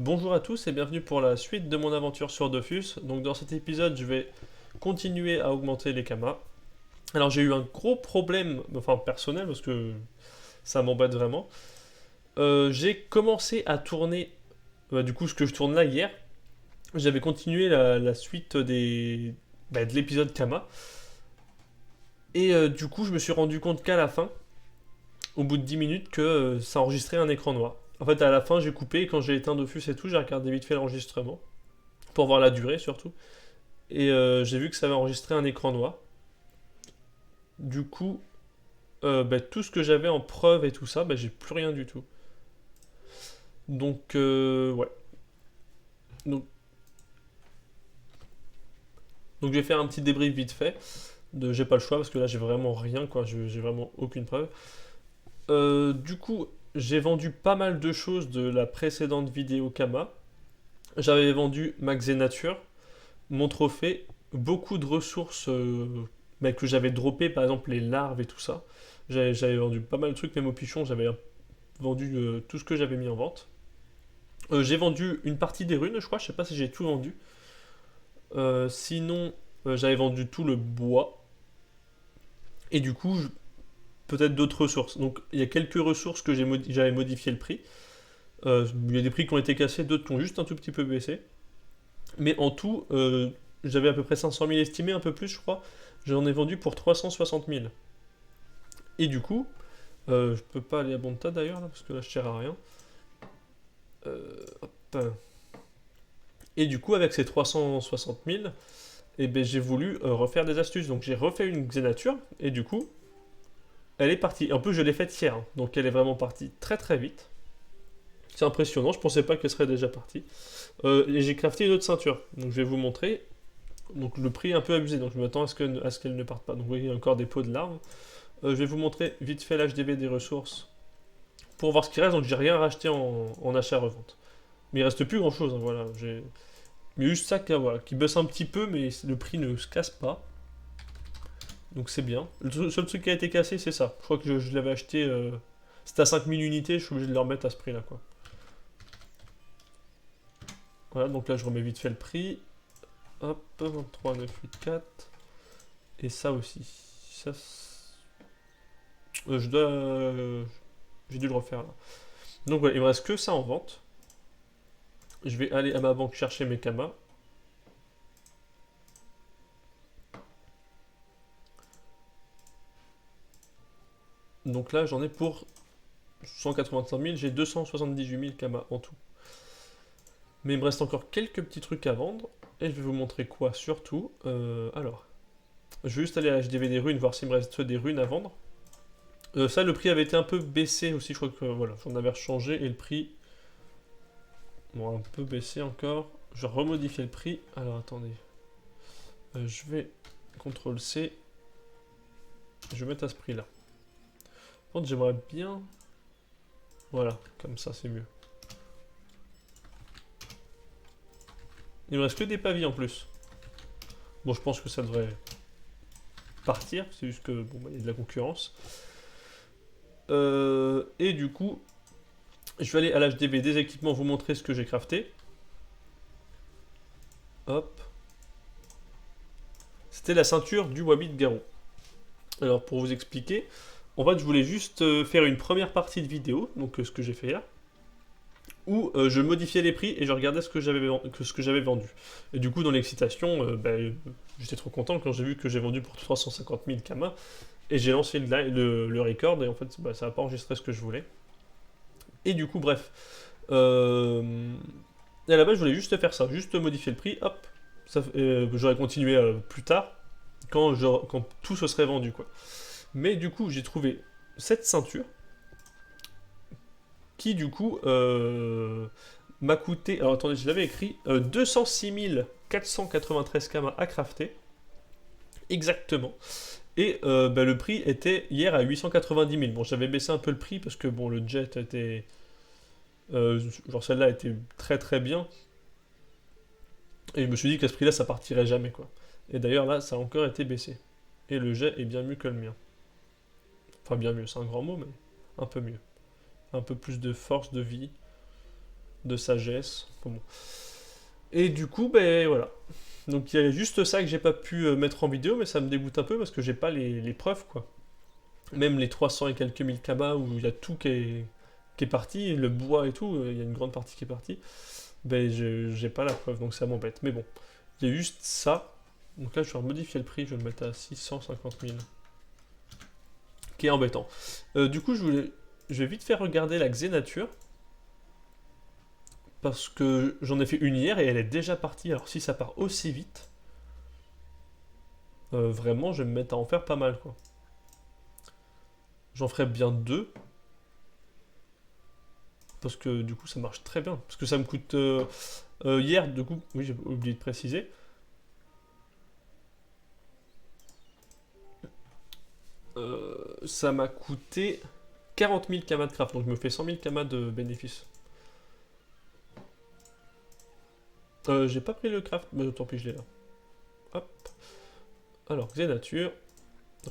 Bonjour à tous et bienvenue pour la suite de mon aventure sur Dofus. Donc dans cet épisode, je vais continuer à augmenter les kamas. Alors j'ai eu un gros problème, enfin personnel, parce que ça m'embête vraiment. J'ai commencé à tourner, du coup ce que je tourne là hier, j'avais continué la suite de l'épisode Kama. Et du coup je me suis rendu compte qu'à la fin, au bout de 10 minutes, que ça enregistrait un écran noir. En fait à la fin j'ai coupé et quand j'ai éteint Dofus et tout, j'ai regardé vite fait l'enregistrement, pour voir la durée surtout. Et j'ai vu que ça avait enregistré un écran noir. Du coup, tout ce que j'avais en preuve et tout ça, j'ai plus rien du tout. Donc, ouais. Donc, donc, je vais faire un petit débrief vite fait. J'ai pas le choix parce que là j'ai vraiment rien, quoi. J'ai vraiment aucune preuve. Du coup, j'ai vendu pas mal de choses de la précédente vidéo Kama. J'avais vendu ma Xenature, mon trophée, beaucoup de ressources que j'avais droppées, par exemple les larves et tout ça. J'avais vendu pas mal de trucs, même au pichon, j'avais vendu tout ce que j'avais mis en vente. J'ai vendu une partie des runes, je crois, je sais pas si j'ai tout vendu. Sinon, j'avais vendu tout le bois. Et du coup, peut-être d'autres ressources. Donc, il y a quelques ressources que j'avais modifié le prix. Il y a des prix qui ont été cassés, d'autres qui ont juste un tout petit peu baissé. Mais en tout, j'avais à peu près 500 000 estimés, un peu plus, je crois. J'en ai vendu pour 360 000. Et du coup, je peux pas aller à Bonta d'ailleurs, là, parce que là, je tire à rien. Hop. Et du coup, avec ces 360 000, j'ai voulu refaire des astuces. Donc j'ai refait une Xenature, et du coup, elle est partie. En plus, je l'ai faite hier, hein. Donc elle est vraiment partie très très vite. C'est impressionnant, je pensais pas qu'elle serait déjà partie. Et j'ai crafté une autre ceinture. Donc je vais vous montrer. Donc le prix est un peu abusé, donc je m'attends à ce qu'elle ne parte pas. Donc vous voyez encore des pots de larves. Je vais vous montrer vite fait l'HDV des ressources pour voir ce qui reste. Donc j'ai rien racheté en achat-revente. Mais il reste plus grand chose, hein, voilà. Mais juste ça voilà, qui baisse un petit peu, mais le prix ne se casse pas. Donc c'est bien. Le seul truc qui a été cassé, c'est ça. Je crois que je l'avais acheté. C'était à 5000 unités, je suis obligé de le remettre à ce prix-là, quoi. Voilà, donc là je remets vite fait le prix. Hop, 23, 9, 8, 4. Et ça aussi. Ça, je dois. J'ai dû le refaire là. Donc voilà, il me reste que ça en vente. Je vais aller à ma banque chercher mes kamas. Donc là j'en ai pour 185 000, j'ai 278 000 kamas en tout. Mais il me reste encore quelques petits trucs à vendre. Et je vais vous montrer quoi surtout. Alors, je vais juste aller à HDV des runes, voir s'il me reste des runes à vendre. Ça, le prix avait été un peu baissé aussi. Je crois que voilà, j'en avais changé et le prix. Bon, un peu baissé encore. Je vais remodifier le prix. Alors attendez. Je vais CTRL C. Je vais mettre à ce prix là. Par contre, j'aimerais bien. Voilà, comme ça c'est mieux. Il me reste que des pavis en plus. Bon, je pense que ça devrait partir. C'est juste que bon, il y a de la concurrence. Et du coup, je vais aller à l'HDV des équipements, vous montrer ce que j'ai crafté. Hop. C'était la ceinture du Wabi de Garou. Alors pour vous expliquer, en fait je voulais juste faire une première partie de vidéo, donc ce que j'ai fait là, où je modifiais les prix et je regardais ce que j'avais vendu. Et du coup dans l'excitation, j'étais trop content quand j'ai vu que j'ai vendu pour 350 000 kamas, et j'ai lancé le record, et en fait ça n'a pas enregistré ce que je voulais. Et du coup bref, et à la base je voulais juste faire ça, juste modifier le prix, hop, j'aurais continué plus tard, quand tout se serait vendu, quoi. Mais du coup, j'ai trouvé cette ceinture qui, du coup, m'a coûté. Alors attendez, je l'avais écrit 206 493 kamas à crafter. Exactement. Et le prix était hier à 890 000. Bon, j'avais baissé un peu le prix parce que bon, le jet était. Genre celle-là était très très bien. Et je me suis dit qu'à ce prix-là, ça partirait jamais, quoi. Et d'ailleurs, là, ça a encore été baissé. Et le jet est bien mieux que le mien. Enfin, bien mieux, c'est un grand mot, mais un peu mieux. Un peu plus de force, de vie. de sagesse. Enfin bon. Et du coup, ben voilà. Donc il y a juste ça que j'ai pas pu mettre en vidéo, mais ça me dégoûte un peu parce que j'ai pas les preuves, quoi. Même les 300 et quelques mille kamas où il y a tout qui est parti, le bois et tout, il y a une grande partie qui est partie, ben j'ai pas la preuve, donc ça m'embête. Mais bon, il y a juste ça. Donc là, je vais modifier le prix, je vais le mettre à 650 000. Qui est embêtant. Du coup, je vais vite faire regarder la Xenature. Parce que j'en ai fait une hier et elle est déjà partie. Alors si ça part aussi vite, vraiment, je vais me mettre à en faire pas mal, quoi. J'en ferai bien deux. Parce que du coup, ça marche très bien. Parce que ça me coûte... hier, du coup, oui, j'ai oublié de préciser. Ça m'a coûté 40 000 kamas de craft. Donc je me fais 100 000 kamas de bénéfices. J'ai pas pris le craft, mais tant pis, je l'ai là. Hop. Alors, Xenature,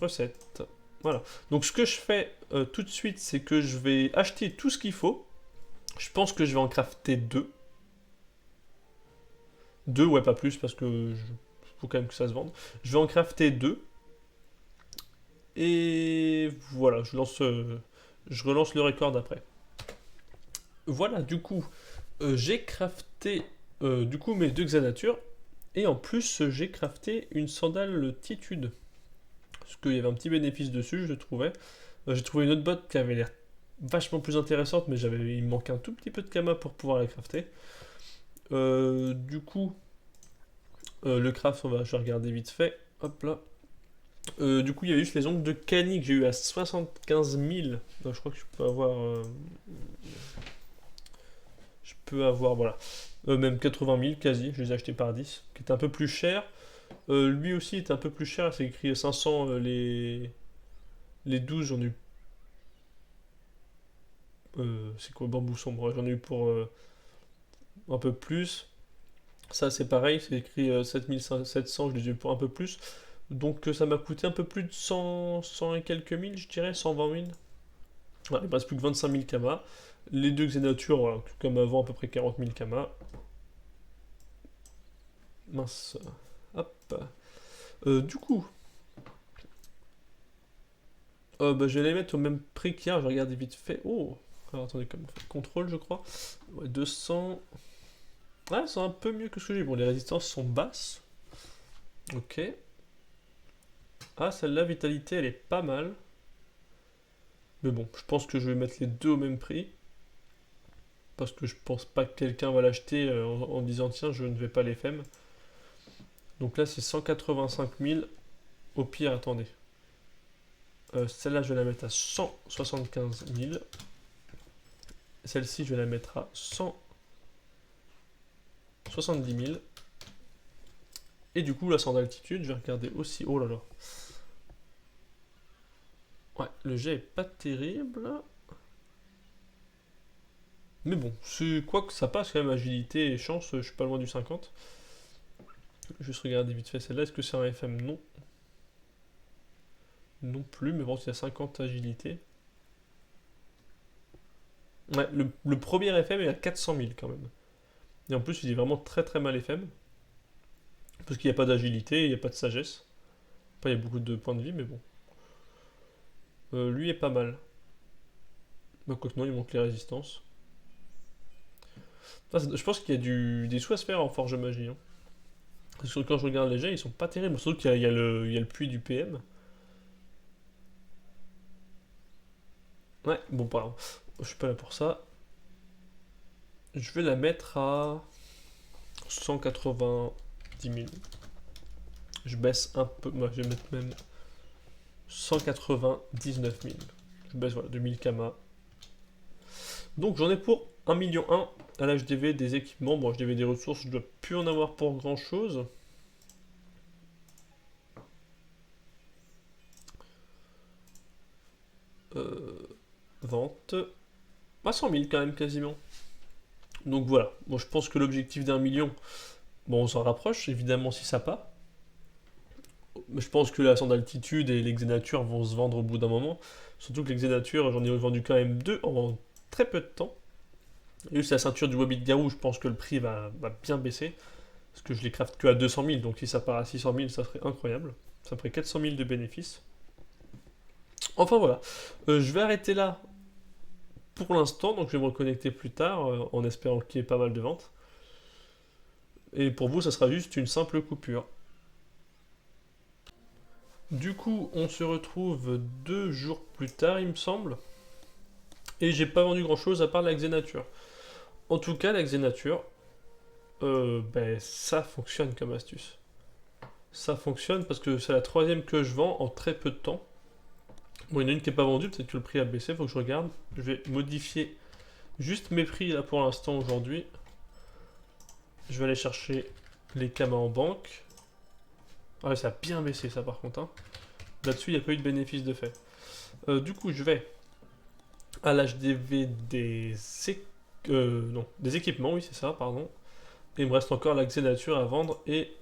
recette. Voilà. Donc ce que je fais tout de suite, c'est que je vais acheter tout ce qu'il faut. Je pense que je vais en crafter deux. Deux, ouais, pas plus, parce que faut quand même que ça se vende. Je vais en crafter deux. Et voilà, je relance le record après. Voilà, du coup, j'ai crafté du coup mes deux Xanatures. Et en plus, j'ai crafté une sandale Titude. Parce qu'il y avait un petit bénéfice dessus, je trouvais. J'ai trouvé une autre botte qui avait l'air vachement plus intéressante, mais il me manquait un tout petit peu de kama pour pouvoir la crafter. Du coup, le craft, je vais regarder vite fait. Hop là. Du coup, il y avait juste les ongles de Cani que j'ai eu à 75 000. Donc, je crois que je peux avoir. Je peux avoir, voilà. Même 80 000 quasi, je les ai achetés par 10, qui est un peu plus cher. Lui aussi est un peu plus cher, c'est écrit 500 les 12, j'en ai eu. C'est quoi, bambou sombre? J'en ai eu pour un peu plus. Ça, c'est pareil, c'est écrit 7700, je les ai eu pour un peu plus. Donc, ça m'a coûté un peu plus de 100 et quelques mille, je dirais, 120 000. Voilà, il me reste plus que 25 000 kamas. Les deux Xenature, voilà, comme avant, à peu près 40 000 kamas. Mince. Hop. Du coup, bah, je vais les mettre au même prix qu'hier. Je vais regarder vite fait. Oh! Alors attendez, comme on fait contrôle, je crois. Ouais, 200. Ouais, c'est un peu mieux que ce que j'ai. Bon, les résistances sont basses. Ok. Ah, celle-là, vitalité, elle est pas mal. Mais bon, je pense que je vais mettre les deux au même prix. Parce que je pense pas que quelqu'un va l'acheter en disant tiens, je ne vais pas les FEM. Donc là, c'est 185 000. Au pire, attendez. Celle-là, je vais la mettre à 175 000. Celle-ci, je vais la mettre à 170 000. Et du coup, la sans altitude, je vais regarder aussi. Oh là là. Ouais, le jet est pas terrible. Mais bon, c'est quoi que ça passe quand même, agilité et chance, je suis pas loin du 50. Juste regarder vite fait celle-là, est-ce que c'est un FM? Non. Non plus, mais bon, il y a 50 agilité. Ouais, le premier FM est à 400 000 quand même. Et en plus, il est vraiment très très mal FM. Parce qu'il n'y a pas d'agilité, il n'y a pas de sagesse. Enfin, il y a beaucoup de points de vie, mais bon. Lui est pas mal. Bah, quoique non, il manque les résistances. Enfin, je pense qu'il y a des sous à se faire en forge magie, hein. Parce que quand je regarde les jets, ils sont pas terribles. Surtout qu'il y a le puits du PM. Ouais, bon, pardon. Je suis pas là pour ça. Je vais la mettre à 190 000. Je baisse un peu. Moi, je vais mettre même 199 000. Je baisse, voilà, 2000 kamas. Donc, j'en ai pour 1,1 million à l'HDV des équipements. Bon, HDV des ressources, je dois plus en avoir pour grand chose. Vente. À 100 000 quand même, quasiment. Donc voilà. Bon, je pense que l'objectif d'1 million, bon, on s'en rapproche, évidemment, si ça part. Mais je pense que la sonde altitude et les Xénatures vont se vendre au bout d'un moment. Surtout que les Xénatures, j'en ai vendu quand même deux en très peu de temps. Et juste la ceinture du Wabbit Garou, je pense que le prix va bien baisser. Parce que je les craft que à 200 000, donc si ça part à 600 000, ça serait incroyable. Ça ferait 400 000 de bénéfices. Enfin voilà, je vais arrêter là pour l'instant, donc je vais me reconnecter plus tard, en espérant qu'il y ait pas mal de ventes. Et pour vous, ça sera juste une simple coupure. Du coup, on se retrouve 2 jours plus tard, il me semble. Et j'ai pas vendu grand chose à part la Xenature. En tout cas, la Xenature, ça fonctionne comme astuce. Ça fonctionne parce que c'est la troisième que je vends en très peu de temps. Bon, il y en a une qui n'est pas vendue, peut-être que le prix a baissé, faut que je regarde. Je vais modifier juste mes prix là pour l'instant aujourd'hui. Je vais aller chercher les Kamas en banque. Ah ouais, ça a bien baissé ça par contre, hein. Là-dessus, il n'y a pas eu de bénéfice de fait. Du coup, je vais à l'HDV des équipements, oui c'est ça, pardon. Et il me reste encore la Xenature à vendre et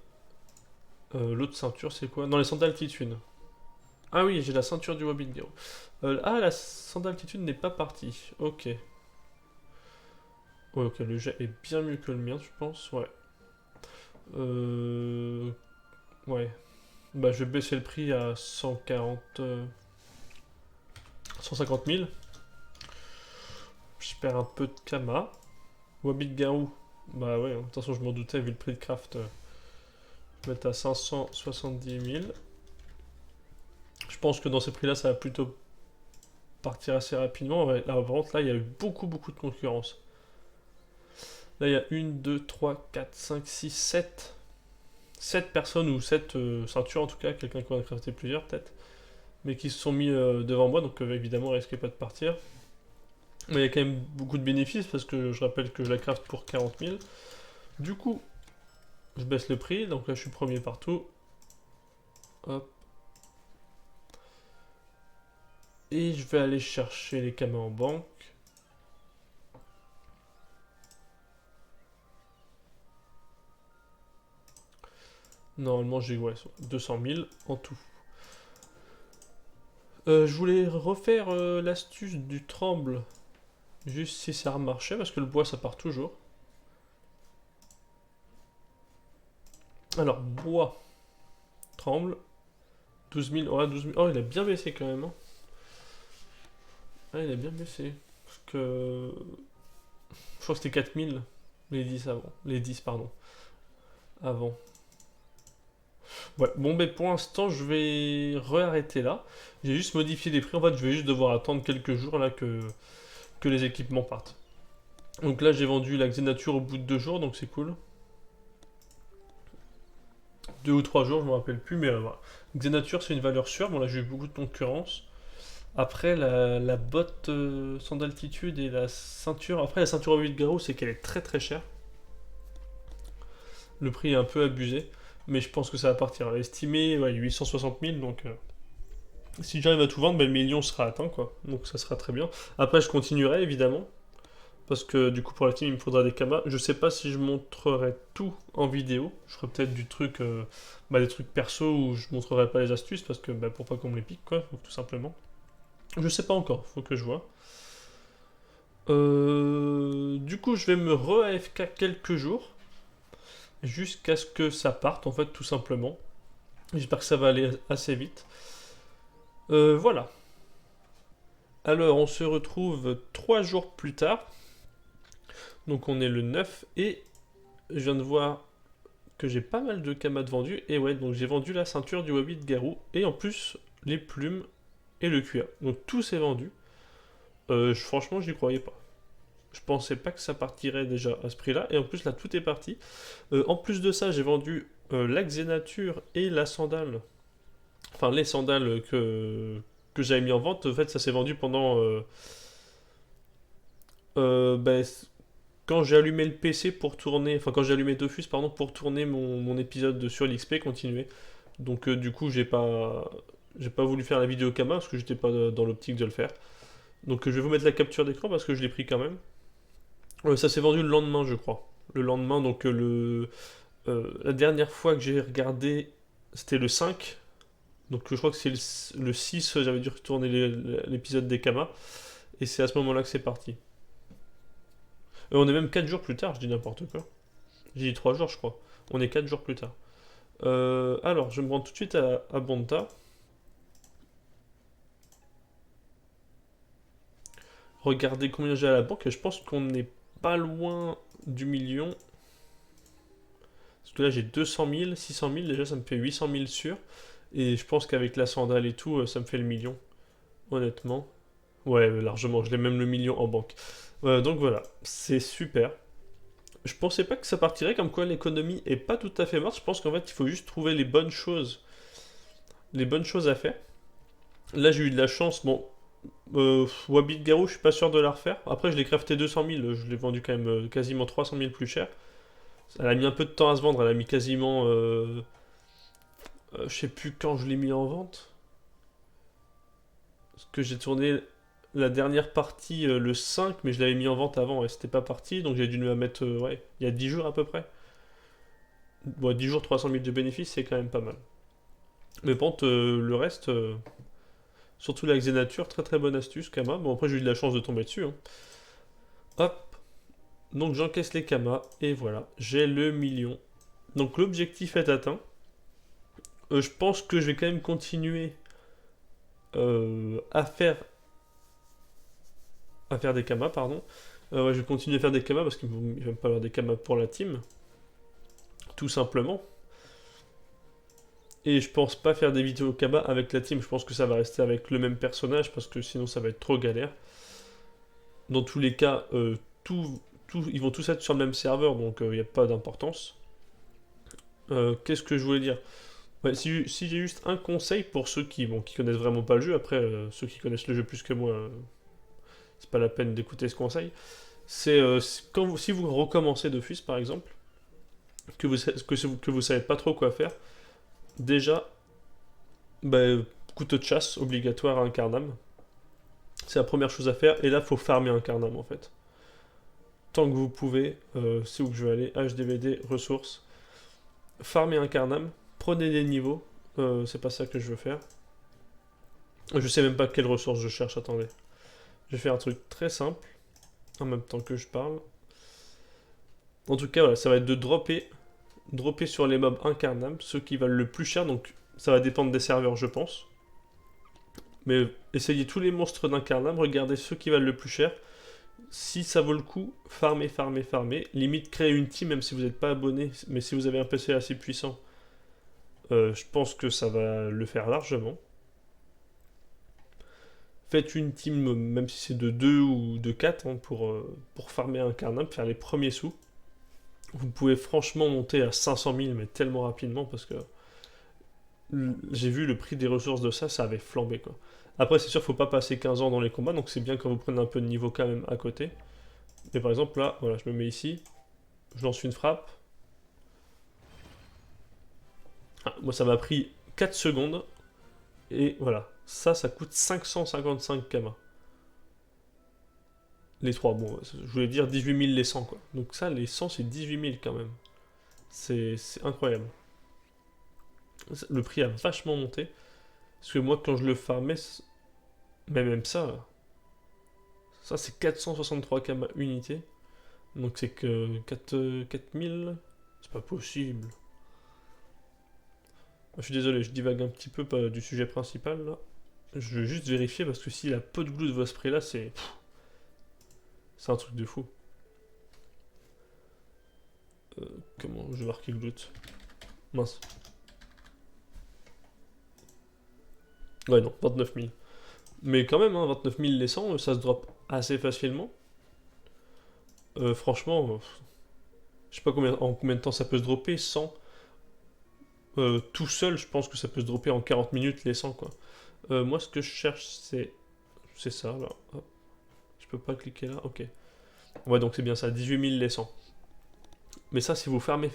l'autre ceinture, c'est quoi? Non, les sandales Altitude. Ah oui, j'ai la ceinture du Wabbit Garou. La sandale Altitude n'est pas partie. Ok. Ouais, ok, le jet est bien mieux que le mien, je pense. Ouais. Euh... Ouais. Bah, je vais baisser le prix à 140... 150 000. Je perds un peu de Kama. Wabbit Garou. Bah ouais, de toute façon, je m'en doutais, vu le prix de craft. Je vais mettre à 570 000. Je pense que dans ces prix-là, ça va plutôt partir assez rapidement. Ouais, là, par contre, là, il y a eu beaucoup de concurrence. Là, il y a 1, 2, 3, 4, 5, 6, 7. 7 personnes ou 7 ceintures en tout cas, quelqu'un qui en a crafté plusieurs peut-être, mais qui se sont mis devant moi, donc évidemment, risquez pas de partir. Mais il y a quand même beaucoup de bénéfices parce que je rappelle que je la craft pour 40 000. Du coup, je baisse le prix, donc là je suis premier partout. Hop. Et je vais aller chercher les Kamas en banque. Normalement, j'ai 200 000 en tout. Je voulais refaire l'astuce du tremble, juste si ça remarchait, parce que le bois ça part toujours. Alors, bois, tremble, 12 000, ouais, 12 000. Oh, il a bien baissé quand même, hein. Ah, il a bien baissé. Parce que. Je crois que c'était 4 000, les 10 avant. Les 10, pardon. Avant. Ouais, bon, ben pour l'instant, je vais réarrêter là. J'ai juste modifié les prix. En fait, je vais juste devoir attendre quelques jours là que les équipements partent. Donc là, j'ai vendu la Xenature au bout de 2 jours, donc c'est cool. 2 ou 3 jours, je me rappelle plus, mais voilà. Xenature, c'est une valeur sûre. Bon, là, j'ai eu beaucoup de concurrence. Après, la botte sans d'altitude et la ceinture. Après, la ceinture au 8 Garou, c'est qu'elle est très chère. Le prix est un peu abusé, mais je pense que ça va partir. Estimé, ouais, 860 000, donc si j'arrive à tout vendre, ben, le million sera atteint, quoi. Donc ça sera très bien. Après, je continuerai, évidemment, parce que du coup, pour la team, il me faudra des Kamas. Je sais pas si je montrerai tout en vidéo. Je ferai peut-être du truc, des trucs perso où je montrerai pas les astuces, parce que pour pas qu'on me les pique, quoi, tout simplement. Je sais pas encore, faut que je vois. Du coup, je vais me re-AFK quelques jours, jusqu'à ce que ça parte, en fait, tout simplement. J'espère que ça va aller assez vite. Voilà. Alors, on se retrouve 3 jours plus tard. Donc, on est le 9 et je viens de voir que j'ai pas mal de Kamas vendus. Et ouais, donc j'ai vendu la ceinture du Wabbit Garou et en plus les plumes et le cuir. Donc, tout s'est vendu. Franchement, j'y croyais pas. Je pensais pas que ça partirait déjà à ce prix-là. Et en plus, là, tout est parti. En plus de ça, j'ai vendu la Xenature et la sandale. Enfin, les sandales que j'avais mis en vente. En fait, ça s'est vendu pendant. Ben, quand j'ai allumé le PC pour tourner. Enfin, quand j'ai allumé Dofus, pardon, pour tourner mon épisode sur l'XP, continuer. Donc, du coup, j'ai pas voulu faire la vidéo Kama parce que j'étais pas dans l'optique de le faire. Donc, je vais vous mettre la capture d'écran parce que je l'ai pris quand même. Ça s'est vendu le lendemain, je crois. Le lendemain, donc la dernière fois que j'ai regardé, c'était le 5. Donc je crois que c'est le 6, j'avais dû retourner l'épisode des Kamas. Et c'est à ce moment-là que c'est parti. On est même 4 jours plus tard, je dis n'importe quoi. J'ai dit 3 jours, je crois. On est 4 jours plus tard. Alors, je me rends tout de suite à Bonta. Regardez combien j'ai à la banque, et je pense qu'on n'est pas loin du million. Parce que là, j'ai 200 000, 600 000, déjà ça me fait 800 000 sûr. Et je pense qu'avec la sandale et tout, ça me fait le million, honnêtement. Ouais, largement, je l'ai même le million en banque. Donc voilà, c'est super. Je pensais pas que ça partirait, comme quoi l'économie est pas tout à fait morte. Je pense qu'en fait, il faut juste trouver les bonnes choses à faire. Là, j'ai eu de la chance. Bon, Wabit Garou, je suis pas sûr de la refaire. Après, je l'ai crafté 200 000, je l'ai vendu quand même quasiment 300 000 plus cher. Elle a mis un peu de temps à se vendre, elle a mis quasiment. Je sais plus quand je l'ai mis en vente. Parce que j'ai tourné la dernière partie le 5, mais je l'avais mis en vente avant et c'était pas parti, donc j'ai dû me la mettre ouais, il y a 10 jours à peu près. Bon, 10 jours, 300 000 de bénéfices, c'est quand même pas mal. Mais bon, le reste, surtout la Xenature, très très bonne astuce, Kama. Bon, après j'ai eu de la chance de tomber dessus, hein. Hop, donc j'encaisse les Kama, et voilà, j'ai le million. Donc l'objectif est atteint. Je pense que je vais quand même continuer à faire des Kamas, pardon. Ouais, je vais continuer à faire des Kamas parce qu'il va me falloir des Kamas pour la team. Tout simplement. Et je pense pas faire des vidéos Kama avec la team. Je pense que ça va rester avec le même personnage parce que sinon ça va être trop galère. Dans tous les cas, ils vont tous être sur le même serveur donc il n'y a pas d'importance. Qu'est-ce que je voulais dire? Ouais, si j'ai juste un conseil pour ceux qui connaissent vraiment pas le jeu, après ceux qui connaissent le jeu plus que moi, c'est pas la peine d'écouter ce conseil. C'est si vous recommencez Dofus par exemple, que vous savez pas trop quoi faire, déjà, bah, couteau de chasse obligatoire à un Carnam. C'est la première chose à faire, et là faut farmer un Carnam en fait. Tant que vous pouvez, c'est où que je vais aller, HDVD, ressources, farmer un Carnam, prenez des niveaux, c'est pas ça que je veux faire. Je sais même pas quelles ressources je cherche, attendez. Je vais faire un truc très simple, en même temps que je parle. En tout cas, voilà, ça va être de dropper sur les mobs un Carnam, ceux qui valent le plus cher, donc ça va dépendre des serveurs, je pense. Mais essayez tous les monstres d'un Carnam, regardez ceux qui valent le plus cher. Si ça vaut le coup, farmez, farmez, farmez. Limite, créez une team, même si vous n'êtes pas abonné, mais si vous avez un PC assez puissant, je pense que ça va le faire largement. Faites une team, même si c'est de 2 ou de 4, hein, pour farmer un Carnam, faire les premiers sous. Vous pouvez franchement monter à 500 000, mais tellement rapidement, parce que j'ai vu le prix des ressources de ça, ça avait flambé quoi. Après, c'est sûr, faut pas passer 15 ans dans les combats, donc c'est bien quand vous prenez un peu de niveau quand même à côté. Mais par exemple, là, voilà, je me mets ici, je lance une frappe. Ah, moi, ça m'a pris 4 secondes, et voilà. Ça coûte 555 Kama. Les 3, bon, je voulais dire 18 000 les 100 quoi. Donc ça, les 100, c'est 18 000 quand même. C'est incroyable. Le prix a vachement monté. Parce que moi, quand je le farmais, mais même ça c'est 463 km unité. Donc c'est que 4000. C'est pas possible. Je suis désolé, je divague un petit peu pas du sujet principal là. Je vais juste vérifier parce que si la pot de glue vaut ce prix là, c'est un truc de fou. Comment je vais marquer glute? Mince. Ouais, non, 29 000. Mais quand même, hein, 29 000 les 100, ça se drop assez facilement. Franchement, je sais pas en combien de temps ça peut se dropper, 100. Tout seul, je pense que ça peut se dropper en 40 minutes les 100 quoi. Moi, ce que je cherche, c'est ça là. Hop. Je peux pas cliquer là, ok. Ouais, donc c'est bien ça, 18 000 les 100. Mais ça, si vous farmez,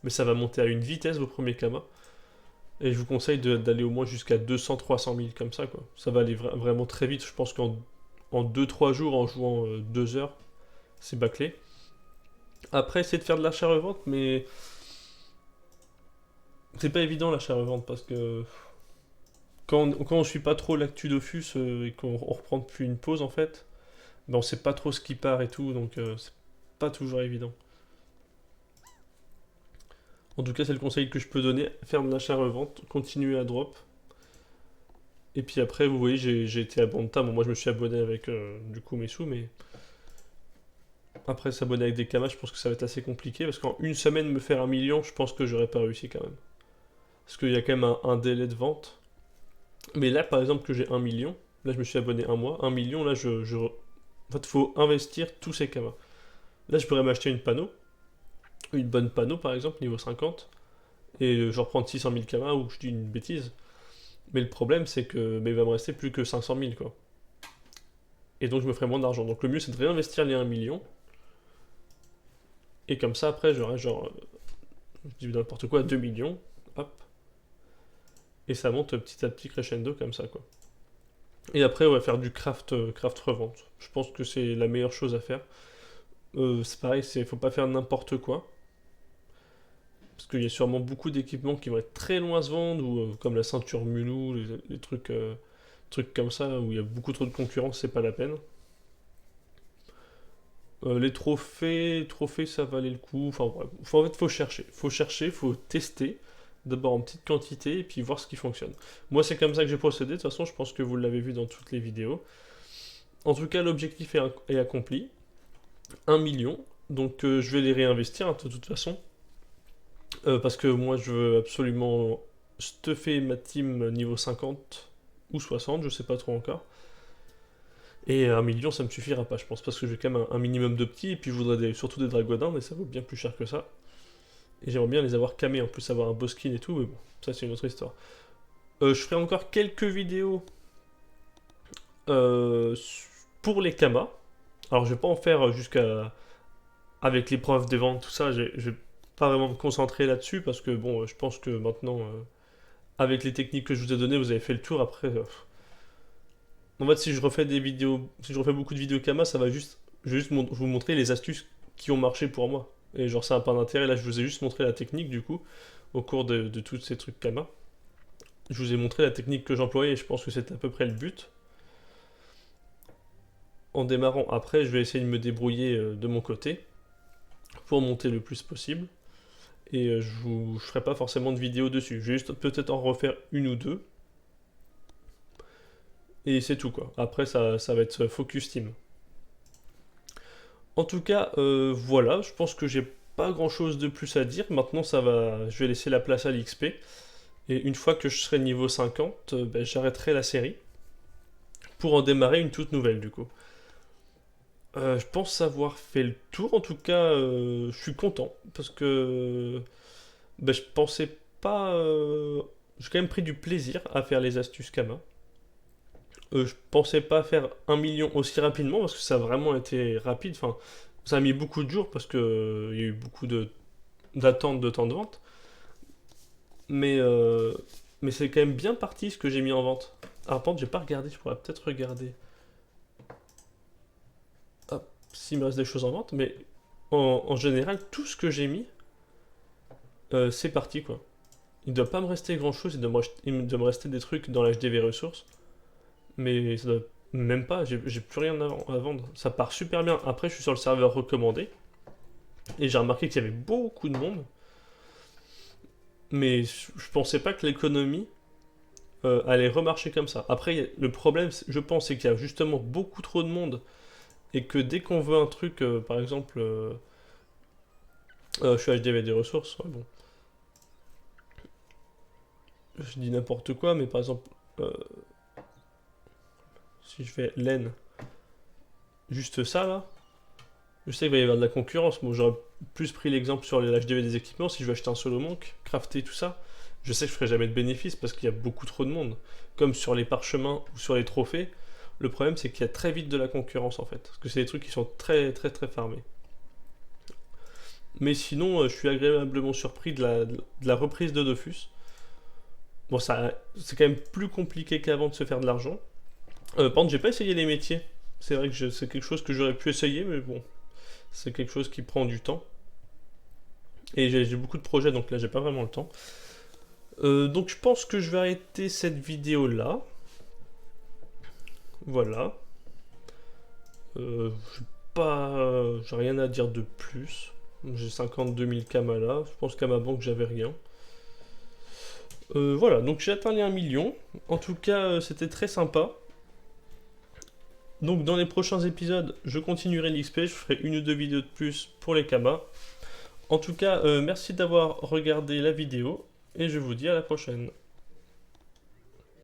mais ça va monter à une vitesse vos premiers kamas. Et je vous conseille d'aller au moins jusqu'à 200-300 000 comme ça quoi. Ça va aller vraiment très vite. Je pense qu'en 2-3 jours, en jouant 2 heures, c'est bâclé. Après, essayez de faire de l'achat-revente, mais c'est pas évident l'achat-revente parce que quand on suit pas trop l'actu Dofus et qu'on reprend depuis une pause en fait, ben, on sait pas trop ce qui part et tout, donc c'est pas toujours évident. En tout cas, c'est le conseil que je peux donner, faire de l'achat-revente, continuer à drop. Et puis après, vous voyez, j'ai été à Banta. Bon, moi, je me suis abonné avec du coup mes sous, mais après, s'abonner avec des kamas, je pense que ça va être assez compliqué parce qu'en une semaine, me faire 1 million, je pense que j'aurais pas réussi quand même. Parce qu'il y a quand même un délai de vente. Mais là, par exemple, que j'ai 1 million, là, je me suis abonné un mois, 1 million, là, en fait, il faut investir tous ces kamas. Là, je pourrais m'acheter une bonne panneau, par exemple, niveau 50, et je reprendre 600 000 kamas, ou je dis une bêtise. Mais le problème, c'est que il va me rester plus que 500 000, quoi. Et donc, je me ferai moins d'argent. Donc, le mieux, c'est de réinvestir les 1 million. Et comme ça, après, j'aurai genre, je dis n'importe quoi, 2 millions. Hop. Et ça monte petit à petit crescendo, comme ça, quoi. Et après, on va faire du craft revente. Je pense que c'est la meilleure chose à faire. C'est pareil, faut pas faire n'importe quoi. Parce qu'il y a sûrement beaucoup d'équipements qui vont être très loin à se vendre, ou comme la ceinture Mulou, les trucs comme ça, où il y a beaucoup trop de concurrence, c'est pas la peine. Les trophées, ça valait le coup. Enfin bref, en fait, faut tester. D'abord en petite quantité, et puis voir ce qui fonctionne. Moi, c'est comme ça que j'ai procédé. De toute façon, je pense que vous l'avez vu dans toutes les vidéos. En tout cas, l'objectif est accompli. 1 million. Donc, je vais les réinvestir, hein, de toute façon. Parce que moi, je veux absolument stuffer ma team niveau 50 ou 60, je sais pas trop encore. Et 1 million, ça me suffira pas, je pense, parce que j'ai quand même un minimum de petits, et puis je voudrais surtout des dragodins, mais ça vaut bien plus cher que ça. Et j'aimerais bien les avoir camés, en plus avoir un beau skin et tout, mais bon, ça c'est une autre histoire. Je ferai encore quelques vidéos euh, pour les kamas. Alors je vais pas en faire jusqu'à avec l'épreuve des ventes, tout ça, je vais pas vraiment me concentrer là-dessus, parce que bon, je pense que maintenant, avec les techniques que je vous ai données, vous avez fait le tour. Après, en fait, si je refais des vidéos, si je refais beaucoup de vidéos Kama, je vais juste vous montrer les astuces qui ont marché pour moi. Et genre, ça n'a pas d'intérêt. Là, je vous ai juste montré la technique, du coup, au cours de tous ces trucs Kama. Je vous ai montré la technique que j'employais et je pense que c'est à peu près le but. En démarrant, après, je vais essayer de me débrouiller de mon côté pour monter le plus possible. Et je ferai pas forcément de vidéo dessus. Je vais juste peut-être en refaire une ou deux. Et c'est tout, quoi. Après, ça va être focus team. En tout cas, voilà, je pense que j'ai pas grand chose de plus à dire. Maintenant, je vais laisser la place à l'XP. Et une fois que je serai niveau 50, ben, j'arrêterai la série pour en démarrer une toute nouvelle, du coup. Je pense avoir fait le tour. En tout cas, je suis content parce que ben, je pensais pas. J'ai quand même pris du plaisir à faire les astuces Kama. Je pensais pas faire 1 million aussi rapidement parce que ça a vraiment été rapide. Enfin, ça a mis beaucoup de jours parce que il y a eu beaucoup d'attente de temps de vente. Mais, euh, mais c'est quand même bien parti ce que j'ai mis en vente. Alors, par contre, j'ai pas regardé, je pourrais peut-être regarder. Hop, s'il me reste des choses en vente, mais en général, tout ce que j'ai mis, c'est parti quoi. Il doit pas me rester grand chose, il doit me rester des trucs dans l'HDV ressources, mais ça doit même pas, j'ai plus rien à vendre. Ça part super bien. Après, je suis sur le serveur recommandé, et j'ai remarqué qu'il y avait beaucoup de monde, mais je pensais pas que l'économie allait remarcher comme ça. Après, le problème, je pense, c'est qu'il y a justement beaucoup trop de monde et que dès qu'on veut un truc, par exemple, je suis HDV des ressources, ouais, bon, je dis n'importe quoi, mais par exemple, euh, si je fais laine, juste ça là, je sais qu'il va y avoir de la concurrence. Moi, j'aurais plus pris l'exemple sur les HDV des équipements. Si je veux acheter un solo monk, crafter tout ça, je sais que je ferai jamais de bénéfice parce qu'il y a beaucoup trop de monde. Comme sur les parchemins ou sur les trophées, le problème c'est qu'il y a très vite de la concurrence en fait. Parce que c'est des trucs qui sont très très très farmés. Mais sinon, je suis agréablement surpris de la reprise de Dofus. Bon, c'est quand même plus compliqué qu'avant de se faire de l'argent. Par contre, j'ai pas essayé les métiers. C'est vrai que c'est quelque chose que j'aurais pu essayer, mais bon, c'est quelque chose qui prend du temps. Et j'ai beaucoup de projets, donc là, j'ai pas vraiment le temps. Donc, je pense que je vais arrêter cette vidéo là. Voilà. J'ai rien à dire de plus. J'ai 52 000 kamas là. Je pense qu'à ma banque, j'avais rien. Voilà, donc j'ai atteint les 1 million. En tout cas, c'était très sympa. Donc dans les prochains épisodes, je continuerai l'XP, je ferai une ou deux vidéos de plus pour les kamas. En tout cas, merci d'avoir regardé la vidéo et je vous dis à la prochaine.